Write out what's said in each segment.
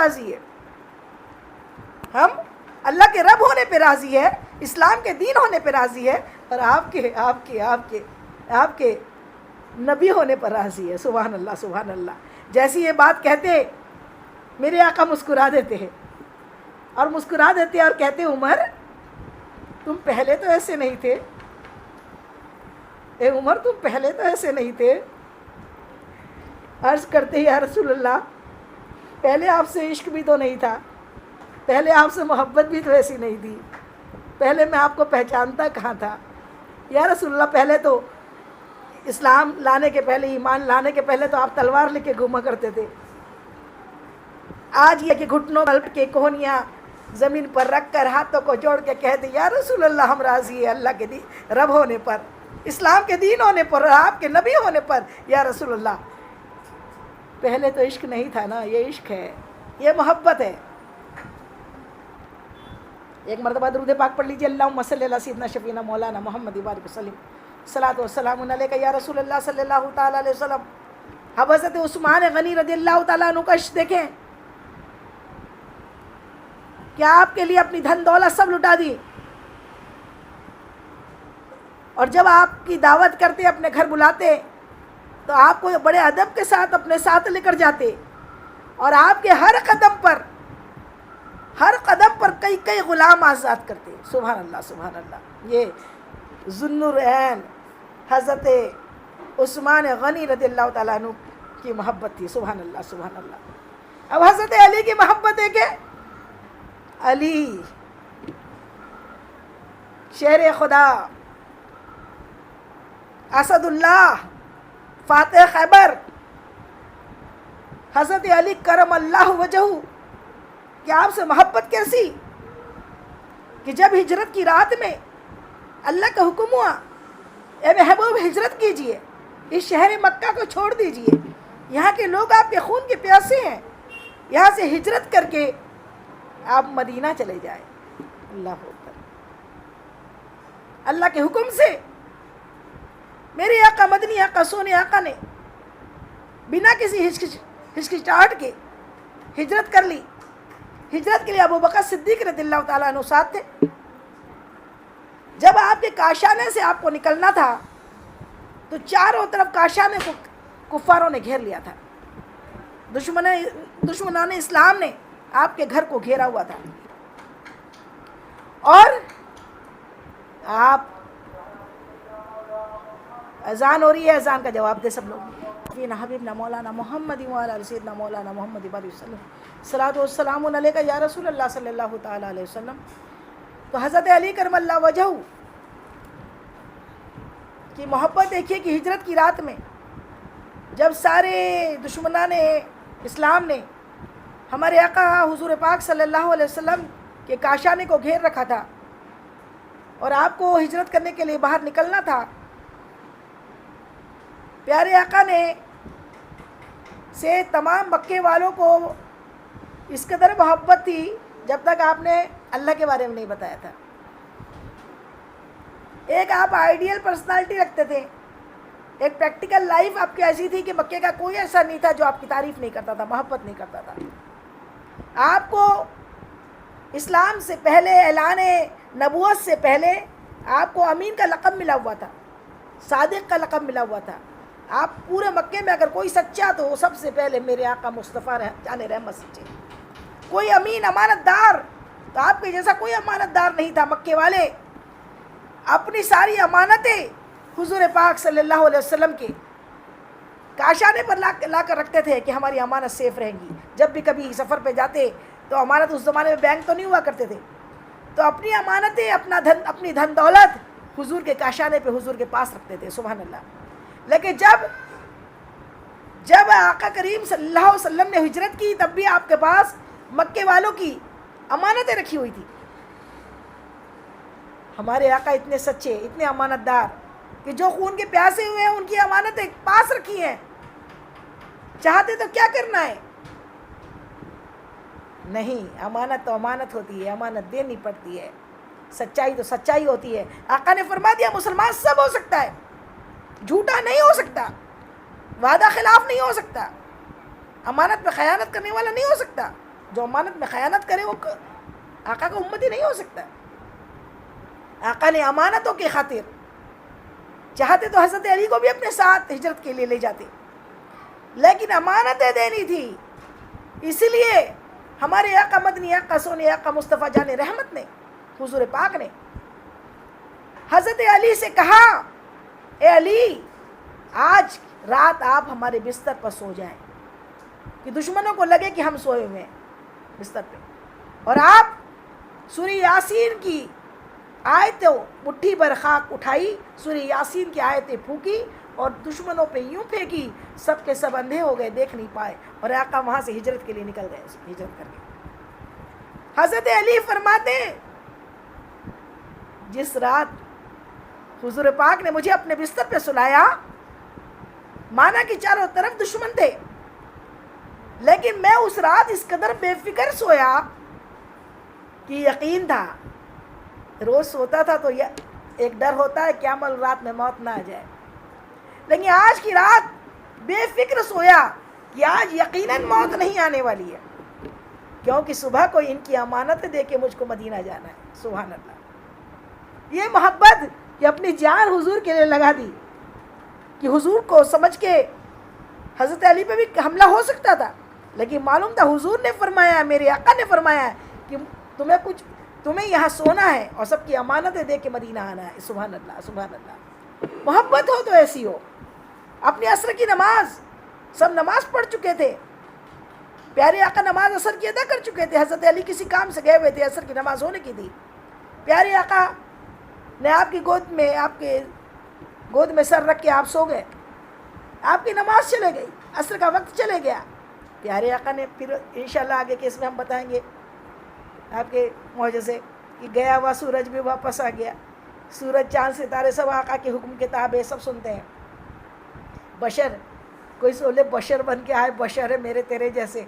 راضی ہے، ہم اللہ کے رب ہونے پہ راضی ہے، اسلام کے دین ہونے پہ راضی ہے، اور آپ کے نبی ہونے پر راضی ہے. سبحان اللہ سبحان اللہ. جیسی یہ بات کہتے میرے آقا مسکرا دیتے ہیں، اور مسکرا دیتے اور کہتے عمر تم پہلے تو ایسے نہیں تھے، اے عمر تم پہلے تو ایسے نہیں تھے. عرض کرتے یا رسول اللہ پہلے آپ سے عشق بھی تو نہیں تھا، پہلے آپ سے محبت بھی تو ایسی نہیں تھی، پہلے میں آپ کو پہچانتا کہاں تھا. یا رسول اللہ پہلے تو اسلام لانے کے پہلے، ایمان لانے کے پہلے تو آپ تلوار لے کے گھوما کرتے تھے. آج یہ کہ گھٹنوں پلٹ کے کوہنیاں زمین پر رکھ کر ہاتھوں کو جوڑ کے کہتے یا رسول اللہ ہم راضی ہیں اللہ کے دین رب ہونے پر، اسلام کے دین ہونے پر، اور آپ کے نبی ہونے پر. یا رسول اللہ پہلے تو عشق نہیں تھا نا، یہ عشق ہے، یہ محبت ہے. ایک مرتبہ درود پاک پڑھ لیجیے. اللہم صلی علی سیدنا شفینا مولانا محمد بارک وسلم صلاۃ والسلام علیک یا رسول اللہ صلی اللہ تعالیٰ علیہ وسلم. اب حضرت عثمان غنی رضی اللہ تعالیٰ عنہ کا عشق دیکھیں، کیا آپ کے لیے اپنی دھن دولت سب لٹا دی، اور جب آپ کی دعوت کرتے اپنے گھر بلاتے تو آپ کو بڑے ادب کے ساتھ اپنے ساتھ لے کر جاتے، اور آپ کے ہر قدم پر کئی غلام آزاد کرتے. سبحان اللہ سبحان اللہ. یہ ذوالنورین حضرت عثمان غنی رضی اللہ تعالیٰ عنہ کی محبت تھی. سبحان اللہ سبحان اللہ. اب حضرت علی کی محبت ہے کہ علی شیر خدا، اسد اللہ، فاتح خیبر، حضرت علی کرم اللہ وجہہ کہ آپ سے محبت کیسی کہ جب ہجرت کی رات میں اللہ کا حکم ہوا اے محبوب ہجرت کیجئے، اس شہر مکہ کو چھوڑ دیجئے، یہاں کے لوگ آپ کے خون کے پیاسے ہیں، یہاں سے ہجرت کر کے آپ مدینہ چلے جائیں. اللہ اکبر. اللہ کے حکم سے میرے آقا مدنی آقا سونے آقا نے بنا کسی ہچکچاہٹ کے ہجرت کر لی. ہجرت کے لیے ابو بکر صدیق رضی اللہ تعالیٰ عنہ ساتھ تھے. جب آپ کے کاشانے سے آپ کو نکلنا تھا تو چاروں طرف کاشانے کو کفاروں نے گھیر لیا تھا. دشمنان اسلام نے آپ کے گھر کو گھیرا ہوا تھا، اور آپ اذان ہو رہی ہے، اذان کا جواب دے سب لوگ. حبیبنا مولانا محمد وعلی سیدنا مولانا محمد بارک وسلم صلاۃ والسلام علیک یا رسول اللہ صلی اللہ تعالیٰ علیہ وسلم. تو حضرت علی کرم اللہ وجہہ کی محبت دیکھیے کہ ہجرت کی رات میں جب سارے دشمنان اسلام نے ہمارے آقا حضور پاک صلی اللہ علیہ وسلم کے کاشانے کو گھیر رکھا تھا اور آپ کو ہجرت کرنے کے لیے باہر نکلنا تھا، پیارے آقا نے سے تمام مکے والوں کو اس قدر محبت تھی جب تک آپ نے اللہ کے بارے میں نہیں بتایا تھا. ایک آپ آئیڈیل پرسنالٹی رکھتے تھے، ایک پریکٹیکل لائف آپ کی ایسی تھی کہ مکے کا کوئی ایسا نہیں تھا جو آپ کی تعریف نہیں کرتا تھا، محبت نہیں کرتا تھا. آپ کو اسلام سے پہلے، اعلان نبوت سے پہلے آپ کو امین کا لقب ملا ہوا تھا، صادق کا لقب ملا ہوا تھا. آپ پورے مکے میں اگر کوئی سچا تو سب سے پہلے میرے آقا مصطفیٰ جان رحمت سچے. کوئی امین امانت دار تو آپ کے جیسا کوئی امانت دار نہیں تھا. مکے والے اپنی ساری امانتیں حضور پاک صلی اللہ علیہ وسلم کے کاشانے پر لا کر رکھتے تھے کہ ہماری امانت سیف رہیں گی. جب بھی کبھی سفر پہ جاتے تو امانت، اس زمانے میں بینک تو نہیں ہوا کرتے تھے، تو اپنی امانتیں، اپنی دھن دولت حضور کے کاشانے پہ حضور کے پاس رکھتے تھے. سبحان اللہ. لیکن جب آقا کریم صلی اللہ علیہ وسلم نے ہجرت کی تب بھی آپ کے پاس مکے والوں کی امانتیں رکھی ہوئی تھی. ہمارے آقا اتنے سچے، اتنے امانت دار کہ جو خون کے پیاسے ہوئے ہیں ان کی امانتیں پاس رکھی ہیں. چاہتے تو کیا کرنا ہے؟ نہیں، امانت تو امانت ہوتی ہے، امانت دینی پڑتی ہے. سچائی تو سچائی ہوتی ہے. آقا نے فرما دیا مسلمان سب ہو سکتا ہے، جھوٹا نہیں ہو سکتا، وعدہ خلاف نہیں ہو سکتا، امانت پہ خیانت کرنے والا نہیں ہو سکتا، جو امانت میں خیانت کرے وہ آقا کا امتی نہیں ہو سکتا. آقا نے امانتوں کی خاطر چاہتے تو حضرت علی کو بھی اپنے ساتھ ہجرت کے لیے لے جاتے، لیکن امانتیں دینی تھی. اس لیے ہمارے آقا مدنی آقا سونے آقا مصطفیٰ جان رحمت نے، حضور پاک نے حضرت علی سے کہا، اے علی آج رات آپ ہمارے بستر پر سو جائیں، کہ دشمنوں کو لگے کہ ہم سوئے ہوئے ہیں بستر پہ، اور آپ سورہ یاسین کی آیتوں مٹھی بھر خاک اٹھائی، سورہ یاسین کی آیتیں پھونکی اور دشمنوں پہ یوں پھینکی، سب کے سب اندھے ہو گئے، دیکھ نہیں پائے، اور آقا وہاں سے ہجرت کے لیے نکل گئے، ہجرت کر کے. حضرت علی فرماتے ہیں جس رات حضور پاک نے مجھے اپنے بستر پہ سلایا، مانا کہ چاروں طرف دشمن تھے، لیکن میں اس رات اس قدر بے فکر سویا کہ یقین تھا. روز سوتا تھا تو ایک ڈر ہوتا ہے کہ عمل رات میں موت نہ آ جائے، لیکن آج کی رات بے فکر سویا کہ آج یقیناً موت نہیں آنے والی ہے، کیونکہ صبح کو ان کی امانت دے کے مجھ کو مدینہ جانا ہے. سبحان اللہ. یہ محبت کہ اپنی جان حضور کے لیے لگا دی، کہ حضور کو سمجھ کے حضرت علی پہ بھی حملہ ہو سکتا تھا، لیکن معلوم تھا حضور نے فرمایا، میرے آقا نے فرمایا کہ تمہیں یہاں سونا ہے اور سب کی امانتیں دے کے مدینہ آنا ہے. سبحان اللہ سبحان اللہ. محبت ہو تو ایسی ہو. اپنی عصر کی نماز سب نماز پڑھ چکے تھے، پیارے آقا نماز عصر کی ادا کر چکے تھے، حضرت علی کسی کام سے گئے ہوئے تھے، عصر کی نماز ہونے کی تھی. پیارے آقا نے آپ کے گود میں سر رکھ کے آپ سو گئے، آپ کی نماز چلے گئی، عصر کا وقت چلے گیا. پیارے آقا نے پھر انشاءاللہ آگے کیس میں ہم بتائیں گے آپ کے معجزے، کہ گیا ہوا سورج بھی واپس آ گیا، سورج چاند ستارے سب آقا کے حکم کے تابع سب سنتے ہیں. بشر کوئی سولے بشر بن کے آئے، بشر ہے میرے تیرے جیسے،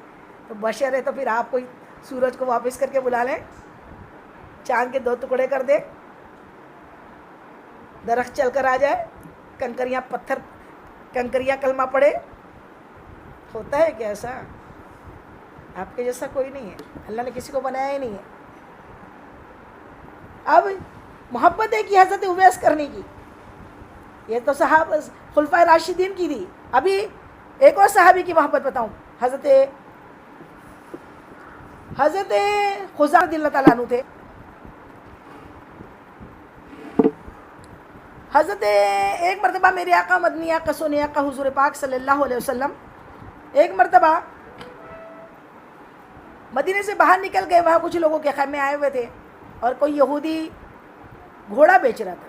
تو بشر ہے تو پھر آپ کوئی سورج کو واپس کر کے بلا لیں، چاند کے 2 ٹکڑے کر دے، درخت چل کر آ جائے، کنکریاں کلمہ پڑے. ہوتا ہے کہ ایسا؟ آپ کے جیسا کوئی نہیں ہے، اللہ نے کسی کو بنایا ہی نہیں ہے. اب محبت ہے کہ حضرت اویس کرنے کی، یہ تو صحابہ خلفائے راشدین کی تھی. ابھی ایک اور صحابی کی محبت بتاؤں، حضرت خزاعہ رضی اللہ تعالیٰ عنہ تھے. حضرت ایک مرتبہ میرے آقا مدنی آقا سونے آقا حضور پاک صلی اللہ علیہ وسلم ایک مرتبہ مدینے سے باہر نکل گئے، وہاں کچھ لوگوں کے خیمے آئے ہوئے تھے اور کوئی یہودی گھوڑا بیچ رہا تھا.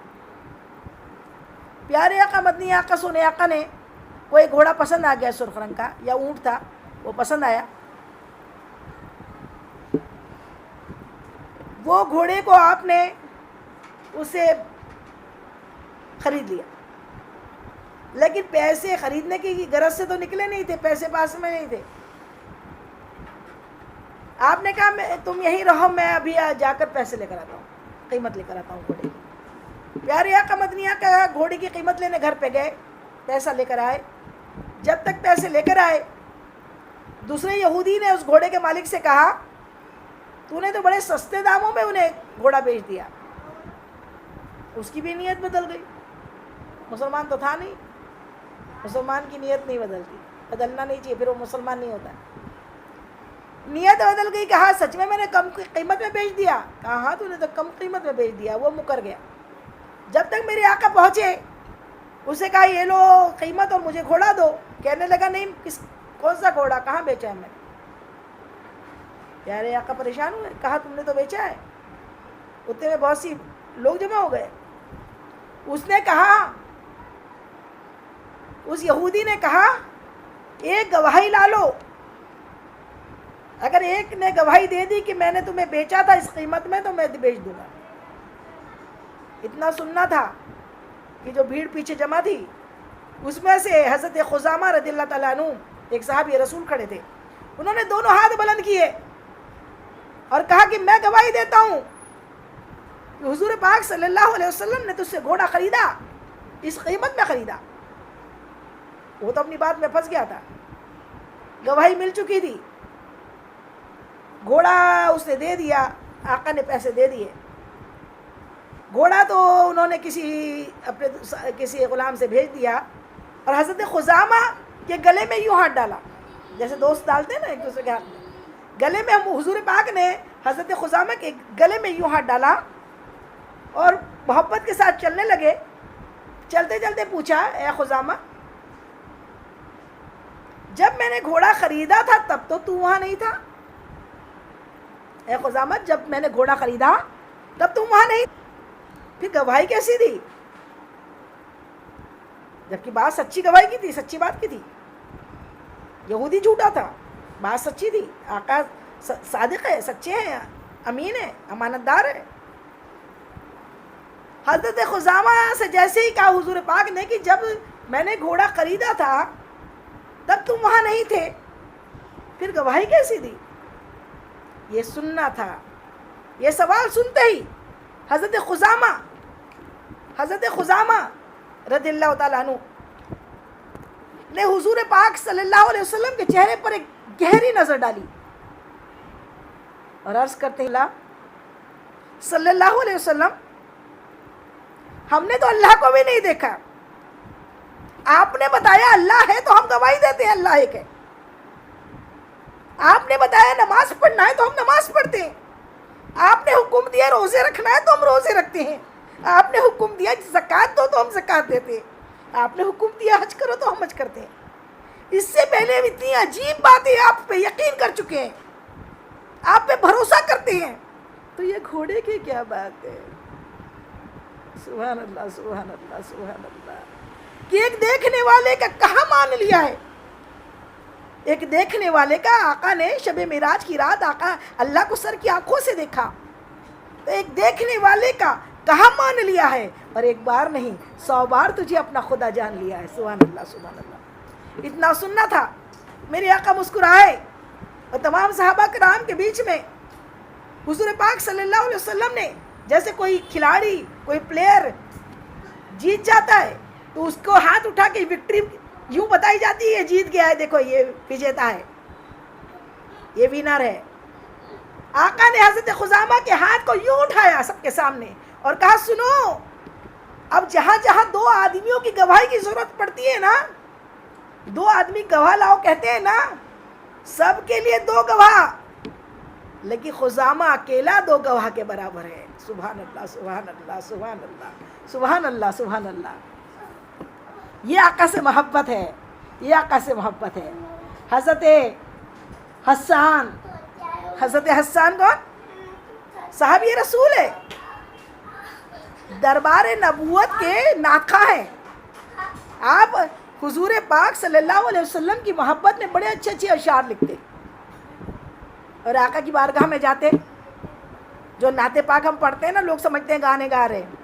پیارے آقا مدنی آقا سونے آقا نے کوئی گھوڑا پسند آ گیا، سرخ رنگ کا یا اونٹ تھا، وہ پسند آیا. وہ گھوڑے کو آپ نے اسے خرید لیا، لیکن پیسے خریدنے کی غرض سے تو نکلے نہیں تھے، پیسے پاس میں نہیں تھے. آپ نے کہا تم یہیں رہو، میں ابھی جا کر پیسے لے کر آتا ہوں، قیمت لے کر آتا ہوں گھوڑے کی. پیارے آقا مدنی آقا گھوڑے کی قیمت لینے گھر پہ گئے، پیسہ لے کر آئے. جب تک پیسے لے کر آئے، دوسرے یہودی نے اس گھوڑے کے مالک سے کہا تو نے تو بڑے سستے داموں میں انہیں گھوڑا بیچ دیا. اس کی بھی نیت بدل گئی، مسلمان تو تھا نہیں، مسلمان کی نیت نہیں بدلتی، بدلنا نہیں چاہیے، پھر وہ مسلمان نہیں ہوتا. نیت بدل گئی، کہا سچ میں نے کم قیمت میں بیچ دیا؟ کہا ہاں تو نے تو کم قیمت میں بیچ دیا. وہ مکر گیا. جب تک میرے آقا پہنچے، اسے کہا یہ لو قیمت اور مجھے گھوڑا دو. کہنے لگا نہیں، کون سا گھوڑا، کہاں بیچا ہے میں نے؟ پیارے آقا پریشان ہوئے، کہا تم نے تو بیچا ہے. اتنے میں بہت سی لوگ جمع ہو گئے. اس نے کہا، اس یہودی نے کہا ایک گواہی لا لو، اگر ایک نے گواہی دے دی کہ میں نے تمہیں بیچا تھا اس قیمت میں تو میں بیچ دوں گا. اتنا سننا تھا کہ جو بھیڑ پیچھے جمع تھی اس میں سے حضرت خزامہ رضی اللہ تعالیٰ عنہ ایک صحابی رسول کھڑے تھے. انہوں نے دونوں ہاتھ بلند کیے اور کہا کہ میں گواہی دیتا ہوں کہ حضور پاک صلی اللہ علیہ وسلم نے تجھ سے گھوڑا خریدا، اس قیمت میں خریدا. وہ تو اپنی بات میں پھنس گیا تھا، گواہی مل چکی تھی. گھوڑا اسے دے دیا، آقا نے پیسے دے دیے. گھوڑا تو انہوں نے کسی غلام سے بھیج دیا، اور حضرت خزامہ کے گلے میں یوں ہاتھ ڈالا جیسے دوست ڈالتے ہیں نا ایک دوسرے کے ہاتھ میں. گلے میں حضور پاک نے حضرت خزامہ کے گلے میں یوں ہاتھ ڈالا اور محبت کے ساتھ چلنے لگے. چلتے چلتے پوچھا، اے خزامہ، جب میں نے گھوڑا خریدا تھا تب تو وہاں نہیں تھا. اے خزامہ، جب میں نے گھوڑا خریدا تب تم وہاں نہیں، پھر گواہی کیسی دی؟ جبکہ بات سچی گواہی کی تھی، سچی بات کی تھی. یہودی جھوٹا تھا، بات سچی تھی. آقا صادق ہے، سچے ہیں، امین ہے، امانت دار ہے. حضرت خزامہ سے جیسے ہی کہا حضور پاک نے کہ جب میں نے گھوڑا خریدا تھا تب تم وہاں نہیں تھے، پھر گواہی کیسی دی؟ یہ سننا تھا. یہ سوال سنتے ہی حضرت خزامہ رضی اللہ تعالیٰ عنہ نے حضور پاک صلی اللہ علیہ وسلم کے چہرے پر ایک گہری نظر ڈالی اور عرض کرتے اللہ صلی اللہ علیہ وسلم، ہم نے تو اللہ کو بھی نہیں دیکھا، آپ نے بتایا اللہ ہے تو ہم گواہی دیتے ہیں اللہ ایک ہے. آپ نے بتایا نماز پڑھنا ہے تو ہم نماز پڑھتے ہیں. آپ نے حکم دیا روزے رکھنا ہے تو ہم روزے رکھتے ہیں. آپ نے حکم دیا زکوٰۃ دو تو ہم زکوٰۃ دیتے ہیں. آپ نے حکم دیا حج کرو تو ہم حج کرتے ہیں. اس سے پہلے اتنی عجیب باتیں آپ پہ یقین کر چکے ہیں، آپ پہ بھروسہ کرتے ہیں، تو یہ گھوڑے کی کیا بات ہے؟ سبحان اللہ سبحان اللہ سبحان اللہ. کہ ایک دیکھنے والے کا کہاں مان لیا ہے. ایک دیکھنے والے کا، آقا نے شب معراج کی رات آقا اللہ کو سر کی آنکھوں سے دیکھا، تو ایک دیکھنے والے کا کہاں مان لیا ہے. اور ایک بار نہیں 100 بار تجھے اپنا خدا جان لیا ہے. سبحان اللہ سبحان اللہ. اتنا سننا تھا. میرے آقا مسکرائے اور تمام صحابہ کرام کے بیچ میں حضور پاک صلی اللہ علیہ وسلم نے، جیسے کوئی کھلاڑی، کوئی پلیئر جیت جاتا ہے تو اس کو ہاتھ اٹھا کے وکٹری یوں بتائی جاتی ہے، جیت گیا ہے، دیکھو یہ وجیتا ہے، یہ وینر ہے. آقا نے حضرت خزامہ کے ہاتھ کو یوں اٹھایا سب کے سامنے اور کہا سنو، اب جہاں جہاں 2 آدمیوں کی گواہی کی ضرورت پڑتی ہے نا، 2 آدمی گواہ لاؤ کہتے ہیں نا، سب کے لیے 2 گواہ، لیکن خزامہ اکیلا 2 گواہ کے برابر ہے. سبحان اللہ سبحان اللہ سبحان اللہ سبحان اللہ سبحان اللہ. یہ آقا سے محبت ہے، یہ آقا سے محبت ہے. حضرت حسان کون؟ صحابی رسول ہے، دربار نبوت کے ناخواں ہیں. آپ حضور پاک صلی اللہ علیہ وسلم کی محبت میں بڑے اچھے اچھے اشعار لکھتے، اور آقا کی بارگاہ میں جاتے. جو نعت پاک ہم پڑھتے ہیں نا، لوگ سمجھتے ہیں گانے گا رہے ہیں،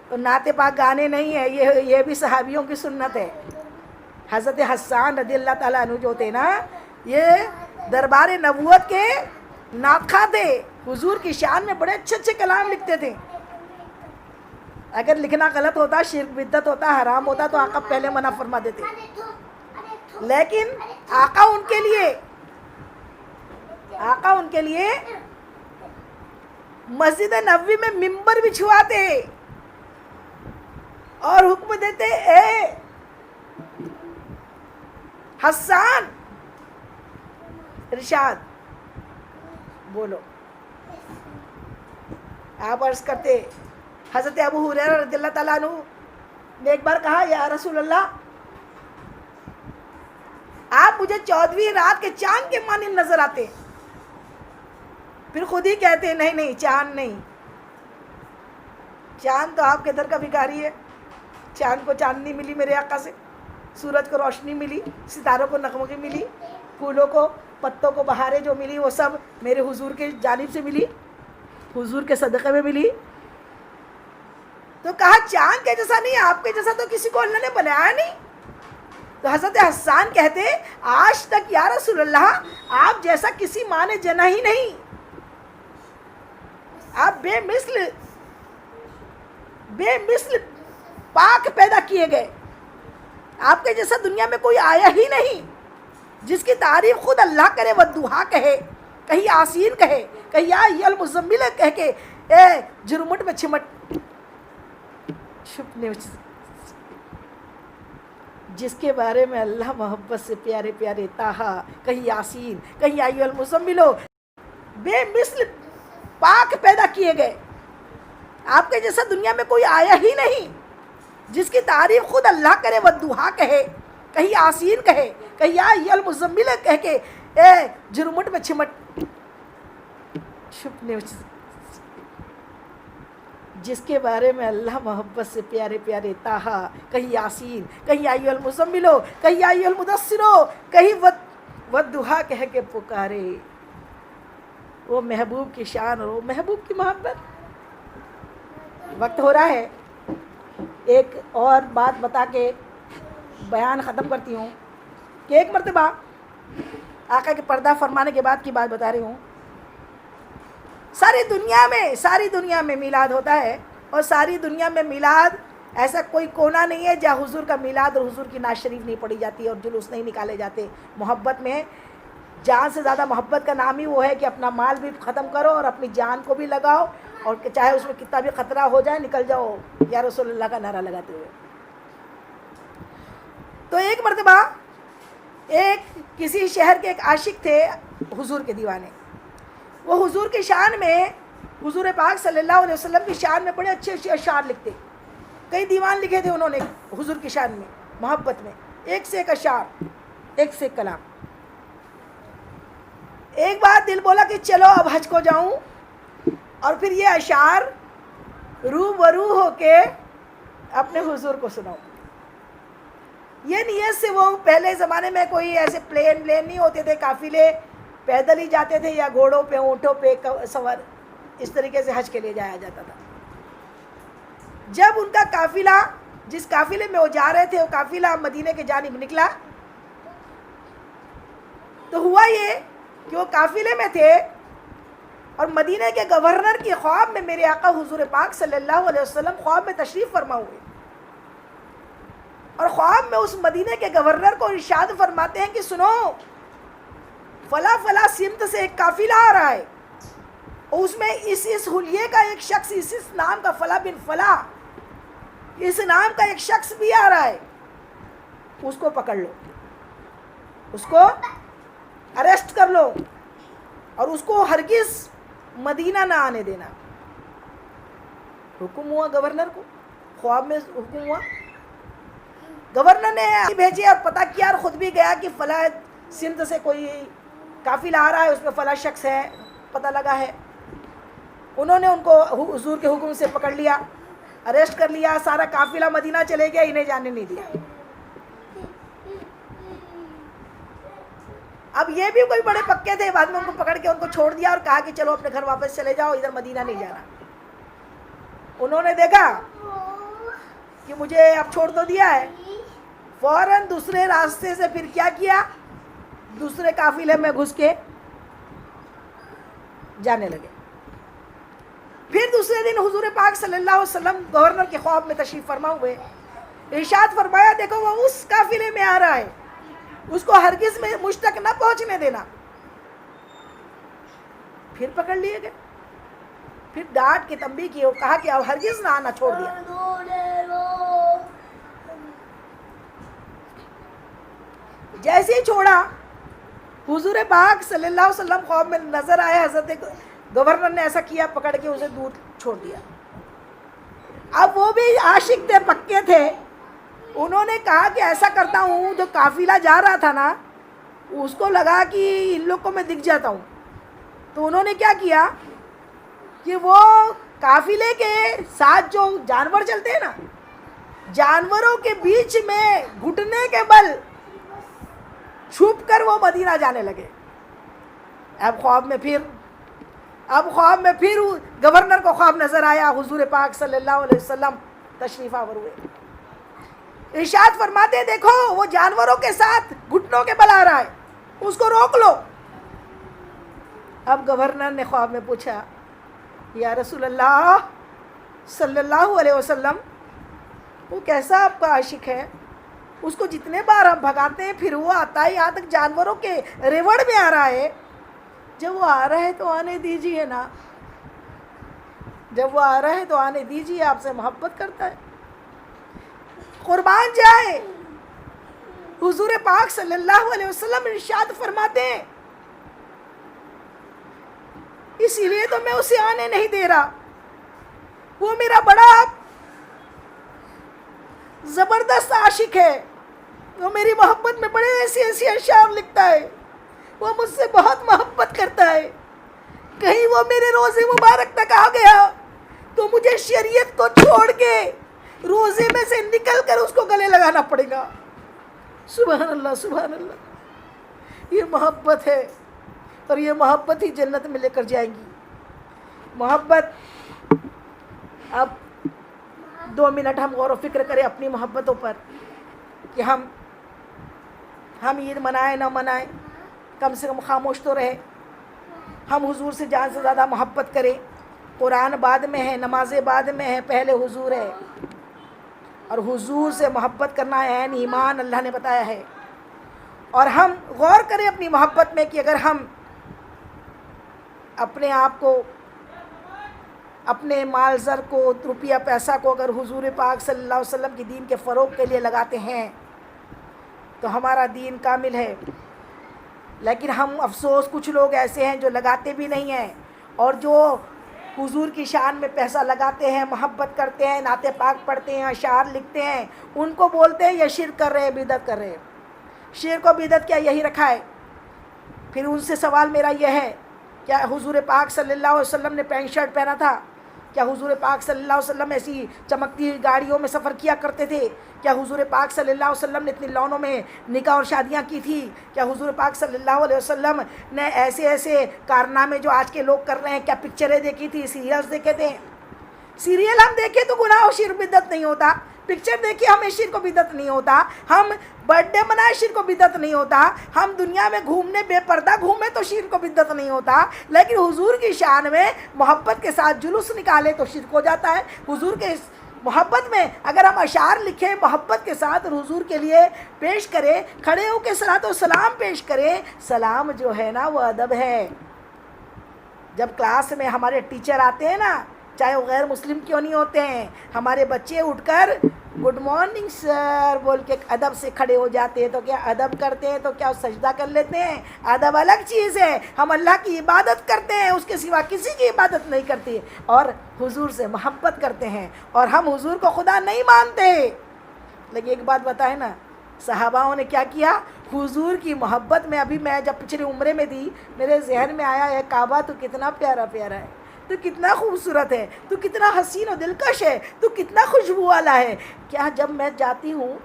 تو نعت پاک گانے نہیں ہے، یہ بھی صحابیوں کی سنت ہے. حضرت حسان رضی اللہ تعالیٰ عنہ جو تھے نا، یہ دربار نبوت کے ناخواں تھے. حضور کی شان میں بڑے اچھے اچھے کلام لکھتے تھے. اگر لکھنا غلط ہوتا، شرک بدعت ہوتا، حرام ہوتا، تو آقا پہلے منع فرما دیتے. لیکن آقا ان کے لیے مسجد نبوی میں ممبر بچھواتے اور حکم دیتے، اے حسان ارشاد بولو. آپ عرض کرتے، حضرت ابو ہریرہ رضی اللہ تعالیٰ عنہ نے ایک بار کہا، یا رسول اللہ، آپ مجھے 14ویں رات کے چاند کے مانند نظر آتے ہیں. پھر خود ہی کہتے ہیں، نہیں چاند نہیں، چاند تو آپ کے در کا بھکاری ہے. چاند کو چاندنی ملی میرے آقا سے، سورج کو روشنی ملی، ستاروں کو نغمگی ملی، پھولوں کو، پتوں کو بہاریں جو ملی وہ سب میرے حضور کے جانب سے ملی، حضور کے صدقے میں ملی. تو کہا چاند کے جیسا نہیں، آپ کے جیسا تو کسی کو اللہ نے بنایا نہیں. تو حضرت حسان کہتے، آج تک یا رسول اللہ آپ جیسا کسی ماں نے جنا ہی نہیں. آپ بے مثل پاک پیدا کیے گئے. آپ کے جیسا دنیا میں کوئی آیا ہی نہیں. جس کی تعریف خود اللہ کرے، والضحیٰ کہے، کہیں یاسین کہے، کہیں یا ایھا المزمل کہہ کے اے جرمٹ میں چھپنے جس کے بارے میں اللہ محبت سے پیارے پیارے طٰہٰ، کہیں یاسین، کہیں یا ایھا المزمل، بے مثل پاک پیدا کیے گئے. آپ کے جیسا دنیا میں کوئی آیا ہی نہیں جس کی تعریف خود اللہ کرے، والضحیٰ کہے، کہیں یاسین کہے، کہیں یا ایھا المزمل کہہ کے اے جرمٹ میں چھپنے جس کے بارے میں اللہ محبت سے پیارے پیارے طٰہٰ، کہیں یاسین، کہیں یا ایھا المزمل، کہیں یا ایھا المدثر، کہیں والضحیٰ کہہ کے پکارے. وہ محبوب کی شان اور وہ محبوب کی محبت. وقت ہو رہا ہے، ایک اور بات بتا کے بیان ختم کرتی ہوں کہ ایک مرتبہ آقا کے پردہ فرمانے کے بعد کی بات بتا رہی ہوں. ساری دنیا میں میلاد ہوتا ہے، اور ساری دنیا میں میلاد ایسا کوئی کونا نہیں ہے جہاں حضور کا میلاد اور حضور کی نعت شریف نہیں پڑھی جاتی اور جلوس نہیں نکالے جاتے. محبت میں جان سے زیادہ محبت کا نام ہی وہ ہے کہ اپنا مال بھی ختم کرو اور اپنی جان کو بھی لگاؤ، اور چاہے اس میں کتنا بھی خطرہ ہو جائے نکل جاؤ یا رسول اللہ کا نعرہ لگاتے ہوئے. تو ایک مرتبہ کسی شہر کے ایک عاشق تھے حضور کے دیوانے. وہ حضور کی شان میں، حضور پاک صلی اللہ علیہ وسلم کی شان میں بڑے اچھے اچھے اشعار لکھتے. کئی دیوان لکھے تھے انہوں نے حضور کی شان میں، محبت میں، ایک سے ایک اشعار، ایک سے ایک کلام. ایک بار دل بولا کہ چلو اب حج کو جاؤں اور پھر یہ اشعار روح برو ہو کے اپنے حضور کو سناؤں. یہ نیت سے، وہ پہلے زمانے میں کوئی ایسے پلین نہیں ہوتے تھے، قافلے پیدل ہی جاتے تھے یا گھوڑوں پہ، اونٹوں پہ سوار، اس طریقے سے حج کے لیے جایا جاتا تھا. جب ان کا قافلہ، جس قافلے میں وہ جا رہے تھے، وہ قافلہ مدینے کے جانب نکلا تو ہوا یہ کہ وہ قافلے میں تھے اور مدینے کے گورنر کی خواب میں میرے آقا حضور پاک صلی اللہ علیہ وسلم خواب میں تشریف فرما ہوئے، اور خواب میں اس مدینے کے گورنر کو ارشاد فرماتے ہیں کہ سنو، فلاں فلاں سمت سے ایک قافلہ آ رہا ہے، اور اس میں اس حلیے کا ایک شخص، اس نام کا فلاں بن فلاں، اس نام کا ایک شخص بھی آ رہا ہے، اس کو پکڑ لو، اس کو اریسٹ کر لو، اور اس کو ہرگز مدینہ نہ آنے دینا. حکم ہوا گورنر کو، خواب میں حکم ہوا. گورنر نے بھیجے اور پتہ کیا اور خود بھی گیا کہ فلاں سمت سے کوئی قافلہ آ رہا ہے، اس میں فلاں شخص ہے، پتہ لگا ہے. انہوں نے ان کو حضور کے حکم سے پکڑ لیا، اریسٹ کر لیا. سارا قافلہ مدینہ چلے گیا، انہیں جانے نہیں دیا. اب یہ بھی کوئی بڑے پکے تھے، بعد میں ان کو پکڑ کے ان کو چھوڑ دیا اور کہا کہ چلو اپنے گھر واپس چلے جاؤ، ادھر مدینہ نہیں جانا. انہوں نے دیکھا کہ مجھے اب چھوڑ تو دیا ہے، فوراً دوسرے راستے سے پھر کیا کیا، دوسرے قافلے میں گھس کے جانے لگے. پھر دوسرے دن حضور پاک صلی اللہ علیہ وسلم گورنر کے خواب میں تشریف فرما ہوئے. ارشاد فرمایا دیکھو وہ اس قافلے میں آ رہا ہے، اس کو ہرگز میں مجھ تک نہ پہنچنے دینا. پھر پکڑ لیے گئے، پھر ڈانٹ کے تنبیہ کی اور کہا کہ اب ہرگز نہ آنا، چھوڑ دیا. جیسے ہی چھوڑا، حضور پاک صلی اللہ علیہ وسلم خواب میں نظر آیا، حضرت گورنر نے ایسا کیا، پکڑ کے اسے دور چھوڑ دیا. اب وہ بھی عاشق تھے، پکے تھے. انہوں نے کہا کہ ایسا کرتا ہوں، جو قافلہ جا رہا تھا نا، اس کو لگا کہ ان لوگ کو میں دکھ جاتا ہوں. تو انہوں نے کیا کیا کہ وہ قافلے کے ساتھ جو جانور چلتے ہیں نا، جانوروں کے بیچ میں گھٹنے کے بل چھپ کر وہ مدینہ جانے لگے. اب خواب میں پھر گورنر کو خواب نظر آیا، حضور پاک صلی اللہ علیہ وسلم تشریف آور ہوئے. ارشاد فرماتے دیکھو وہ جانوروں کے ساتھ گھٹنوں کے بل آ رہا ہے، اس کو روک لو. اب گورنر نے خواب میں پوچھا، یا رسول اللہ صلی اللہ علیہ وسلم، وہ کیسا آپ کا عاشق ہے، اس کو جتنے بار ہم بھگاتے ہیں پھر وہ آتا ہے یہاں تک جانوروں کے ریوڑ میں آ رہا ہے. جب وہ آ رہا ہے تو آنے دیجیے نا، جب وہ آ رہا ہے تو آنے دیجیے، آپ سے محبت کرتا ہے۔ قربان جائے، حضور پاک صلی اللہ علیہ وسلم ارشاد فرماتے ہیں، اسی لیے تو میں اسے آنے نہیں دے رہا، وہ میرا بڑا زبردست عاشق ہے، وہ میری محبت میں بڑے ایسی ایسی اشعار لکھتا ہے، وہ مجھ سے بہت محبت کرتا ہے، کہیں وہ میرے روزے مبارک تک آ گیا تو مجھے شریعت کو چھوڑ کے روزے میں سے نکل کر اس کو گلے لگانا پڑے گا۔ سبحان اللہ، سبحان اللہ، یہ محبت ہے، اور یہ محبت ہی جنت میں لے کر جائیں گی۔ محبت، اب 2 منٹ ہم غور و فکر کریں اپنی محبتوں پر، کہ ہم عید منائیں نہ منائیں، کم سے کم خاموش تو رہے، ہم حضور سے جان سے زیادہ محبت کریں۔ قرآن بعد میں ہے، نمازیں بعد میں ہے، پہلے حضور ہے، اور حضور سے محبت کرنا عین ایمان اللہ نے بتایا ہے۔ اور ہم غور کریں اپنی محبت میں کہ اگر ہم اپنے آپ کو، اپنے مال زر کو، روپیہ پیسہ کو اگر حضور پاک صلی اللہ علیہ وسلم کی دین کے فروغ کے لیے لگاتے ہیں تو ہمارا دین کامل ہے۔ لیکن ہم افسوس، کچھ لوگ ایسے ہیں جو لگاتے بھی نہیں ہیں، اور جو حضور کی شان میں پیسہ لگاتے ہیں، محبت کرتے ہیں، نعت پاک پڑھتے ہیں، اشعار لکھتے ہیں، ان کو بولتے ہیں یہ شرک کر رہے ہیں، بدعت کر رہے ہیں۔ شرک و بدعت کیا یہی رکھا ہے؟ پھر ان سے سوال میرا یہ ہے، کیا حضور پاک صلی اللہ علیہ وسلم نے پینٹ شرٹ پہنا تھا؟ کیا حضور پاک صلی اللہ علیہ وسلم ایسی چمکتی ہوئی گاڑیوں میں سفر کیا کرتے تھے؟ کیا حضور پاک صلی اللہ علیہ وسلم نے اتنی لونوں میں نکاح اور شادیاں کی تھی؟ کیا حضور پاک صلی اللہ علیہ وسلم نے ایسے ایسے کارنامے جو آج کے لوگ کر رہے ہیں، کیا پکچریں دیکھی تھی، سیریلز دیکھے تھے؟ سیریل ہم دیکھیں تو گناہ و شرک بدعت نہیں ہوتا، پکچر دیکھیں ہمیں شرک و بدعت نہیں ہوتا، ہم برتھ ڈے منائے شرک و بدعت نہیں ہوتا، ہم دنیا میں گھومنے بے پردہ گھومے تو شرک و بدعت نہیں ہوتا، لیکن حضور کی شان میں محبت کے ساتھ جلوس نکالے تو شرک ہو جاتا ہے۔ حضور کے محبت میں اگر ہم اشعار لکھیں محبت کے ساتھ، حضور کے لیے پیش کریں، کھڑے ہو کے صلاۃ و سلام پیش کریں، سلام جو ہے نا وہ ادب ہے۔ جب کلاس میں ہمارے ٹیچر آتے ہیں نا، چاہے وہ غیر مسلم کیوں نہیں ہوتے ہیں، ہمارے بچے اٹھ کر گڈ مارننگ سر بول کے ادب سے کھڑے ہو جاتے ہیں، تو کیا ادب کرتے ہیں؟ تو کیا سجدہ کر لیتے ہیں؟ ادب الگ چیز ہے، ہم اللہ کی عبادت کرتے ہیں، اس کے سوا کسی کی عبادت نہیں کرتے، اور حضور سے محبت کرتے ہیں، اور ہم حضور کو خدا نہیں مانتے۔ لیکن ایک بات بتائیں نا، صحاباؤں نے کیا کیا؟ حضور کی محبت میں، ابھی میں جب پچھلے عمرے میں تھی، میرے ذہن میں آیا ہے کعبہ تو کتنا پیارا پیارا ہے، تو کتنا خوبصورت ہے، تو کتنا حسین و دلکش ہے، تو کتنا خوشبو والا ہے، کیا جب میں جاتی ہوں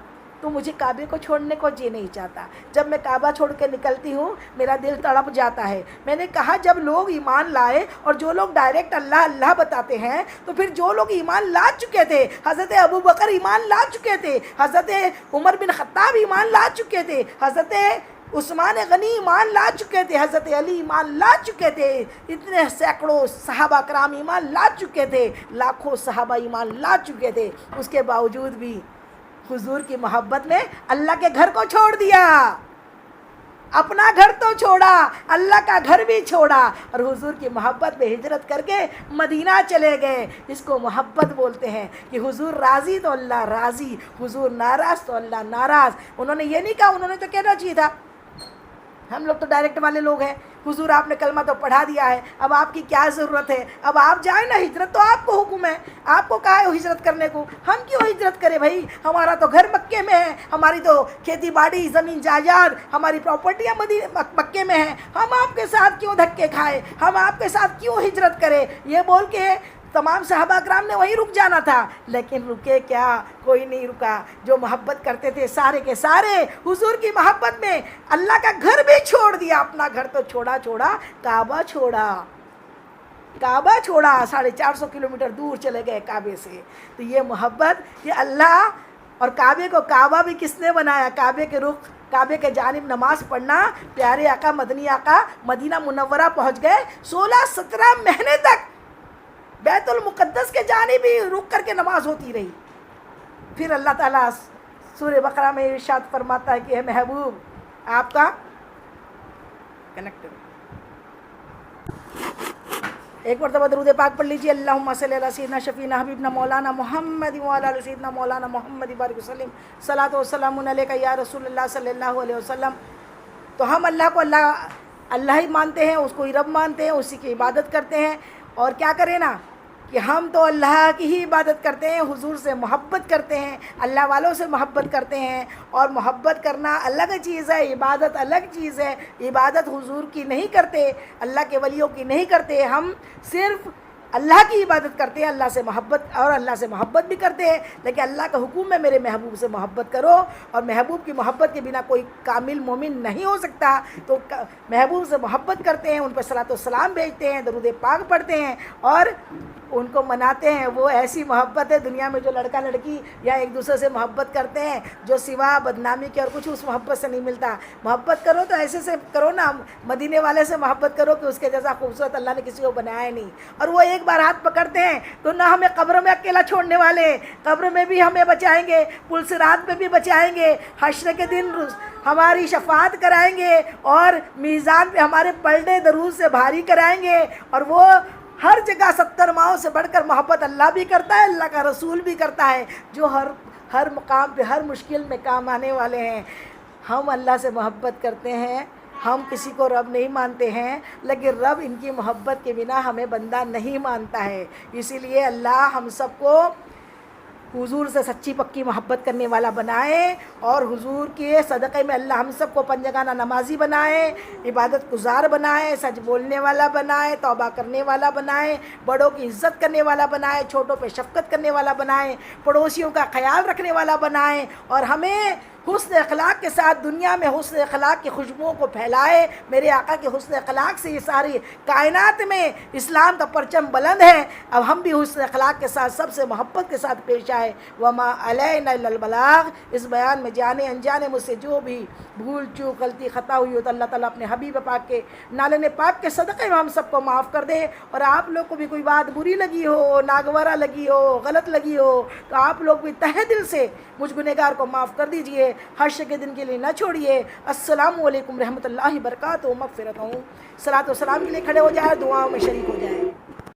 تو مجھے کعبے کو چھوڑنے کو جی نہیں چاہتا، جب میں کعبہ چھوڑ کے نکلتی ہوں میرا دل تڑپ جاتا ہے۔ میں نے کہا جب لوگ ایمان لائے، اور جو لوگ ڈائریکٹ اللہ اللہ بتاتے ہیں، تو پھر جو لوگ ایمان لا چکے تھے، حضرت ابو بکر ایمان لا چکے تھے، حضرت عمر بن خطاب ایمان لا چکے تھے، حضرت عثمان غنی ایمان لا چکے تھے، حضرت علی ایمان لا چکے تھے، اتنے سینکڑوں صحابہ کرام ایمان لا چکے تھے، لاکھوں صحابہ ایمان لا چکے تھے، اس کے باوجود بھی حضور کی محبت میں اللہ کے گھر کو چھوڑ دیا، اپنا گھر تو چھوڑا، اللہ کا گھر بھی چھوڑا، اور حضور کی محبت میں ہجرت کر کے مدینہ چلے گئے۔ اس کو محبت بولتے ہیں، کہ حضور راضی تو اللہ راضی، حضور ناراض تو اللہ ناراض۔ انہوں نے یہ نہیں کہا، انہوں نے تو کہنا چاہیے تھا، ہم لوگ تو ڈائریکٹ والے لوگ ہیں، حضور آپ نے کلمہ تو پڑھا دیا ہے، اب آپ کی کیا ضرورت ہے، اب آپ جائیں نا، ہجرت تو آپ کو حکم ہے، آپ کو کہا ہے ہجرت کرنے کو، ہم کیوں ہجرت کریں بھائی، ہمارا تو گھر مکے میں ہے، ہماری تو کھیتی باڑی زمین جائیداد ہماری پراپرٹیاں مکے میں ہیں، ہم آپ کے ساتھ کیوں دھکے کھائے، ہم آپ کے ساتھ کیوں ہجرت کریں، یہ بول کے تمام صحابہ کرام نے وہیں رک جانا تھا، لیکن رکے کیا؟ کوئی نہیں رکا۔ جو محبت کرتے تھے سارے کے سارے حضور کی محبت میں اللہ کا گھر بھی چھوڑ دیا، اپنا گھر تو چھوڑا، کعبہ چھوڑا، کعبہ چھوڑا، 450 کلومیٹر دور چلے گئے کعبے سے۔ تو یہ محبت، یہ اللہ اور کعبے کو، کعبہ بھی کس نے بنایا؟ کعبے کے رخ، کعبے کے جانب نماز پڑھنا، پیارے آقا مدنی آقا مدینہ منورہ پہنچ گئے، 16-17 مہینے تک بیت المقدس کے جانب ہی رک کر کے نماز ہوتی رہی۔ پھر اللہ تعالیٰ سورہ بقرہ میں ارشاد فرماتا ہے کہ اے محبوب، آپ کا کنیکٹ ایک مرتبہ درود پاک پڑھ لیجیے، اللہم صلی علی سیدنا شفیعنا حبیبنا مولانا محمد وعلی آل سیدنا مولانا محمد بارک وسلم، صلاۃ و سلام علیک یا رسول اللہ صلی اللہ علیہ وسلم۔ تو ہم اللہ کو اللہ ہی مانتے ہیں، اس کو ہی رب مانتے ہیں، اسی کی عبادت کرتے ہیں۔ اور کیا کریں نا کہ ہم تو اللہ کی ہی عبادت کرتے ہیں، حضور سے محبت کرتے ہیں، اللہ والوں سے محبت کرتے ہیں۔ اور محبت کرنا الگ چیز ہے، عبادت الگ چیز ہے۔ عبادت حضور کی نہیں کرتے، اللہ کے ولیوں کی نہیں کرتے، ہم صرف اللہ کی عبادت کرتے ہیں، اللہ سے محبت، اور اللہ سے محبت بھی کرتے ہیں، لیکن اللہ کا حکم ہے میرے محبوب سے محبت کرو، اور محبوب کی محبت کے بنا کوئی کامل مومن نہیں ہو سکتا۔ تو محبوب سے محبت کرتے ہیں، ان پہ صلاۃ و سلام بھیجتے ہیں، درود پاک پڑھتے ہیں اور ان کو مناتے ہیں۔ وہ ایسی محبت ہے دنیا میں جو لڑکا لڑکی یا ایک دوسرے سے محبت کرتے ہیں، جو سوا بدنامی کے اور کچھ اس محبت سے نہیں ملتا۔ محبت کرو تو ایسے سے کرو نا، مدینے والے سے محبت کرو کہ اس کے جیسا خوبصورت اللہ نے کسی کو بنایا ہی نہیں۔ اور وہ ایک بار ہاتھ پکڑتے ہیں تو نہ ہمیں قبر میں اکیلا چھوڑنے والے، قبر میں بھی ہمیں بچائیں گے، پل صراط میں بھی بچائیں گے، حشر کے دن ہماری شفاعت کرائیں گے، اور میزان پہ ہمارے پلڑے درود سے بھاری کرائیں گے۔ اور وہ ہر جگہ 70 ماؤں سے بڑھ کر محبت اللہ بھی کرتا ہے، اللہ کا رسول بھی کرتا ہے، جو ہر مقام پہ ہر مشکل میں کام آنے والے ہیں۔ ہم اللہ سے محبت کرتے ہیں، ہم کسی کو رب نہیں مانتے ہیں، لیکن رب ان کی محبت کے بنا ہمیں بندہ نہیں مانتا ہے۔ اسی لیے اللہ ہم سب کو حضور سے سچی پکی محبت کرنے والا بنائے، اور حضور کے صدقے میں اللہ ہم سب کو پنجگانہ نمازی بنائے، عبادت گزار بنائے، سچ بولنے والا بنائے، توبہ کرنے والا بنائے، بڑوں کی عزت کرنے والا بنائے، چھوٹوں پہ شفقت کرنے والا بنائے، پڑوسیوں کا خیال رکھنے والا بنائے، اور ہمیں حسن اخلاق کے ساتھ دنیا میں حسن اخلاق کی خوشبوؤں کو پھیلائے۔ میرے آقا کے حسن اخلاق سے یہ ساری کائنات میں اسلام کا پرچم بلند ہے۔ اب ہم بھی حسن اخلاق کے ساتھ سب سے محبت کے ساتھ پیش آئے۔ وما علینا الا البلاغ۔ اس بیان میں جانے انجانے مجھ سے جو بھی بھول چوک غلطی خطا ہوئی ہو تو اللہ تعالیٰ اپنے حبیب پاک کے نالن پاک کے صدقے میں ہم سب کو معاف کر دے۔ اور آپ لوگ کو بھی کوئی بات بری لگی ہو، ناگوارا لگی ہو، غلط لگی ہو تو آپ لوگ بھی تہہ دل سے مجھ گنہگار کو معاف کر دیجئے، حشر کے دن کے لیے نہ چھوڑیے۔ السلام علیکم رحمۃ اللہ وبرکاتہ، مغفرت ہوں۔ صلاۃ و سلام کے لیے کھڑے ہو جائے، دعاؤں میں شریک ہو جائے۔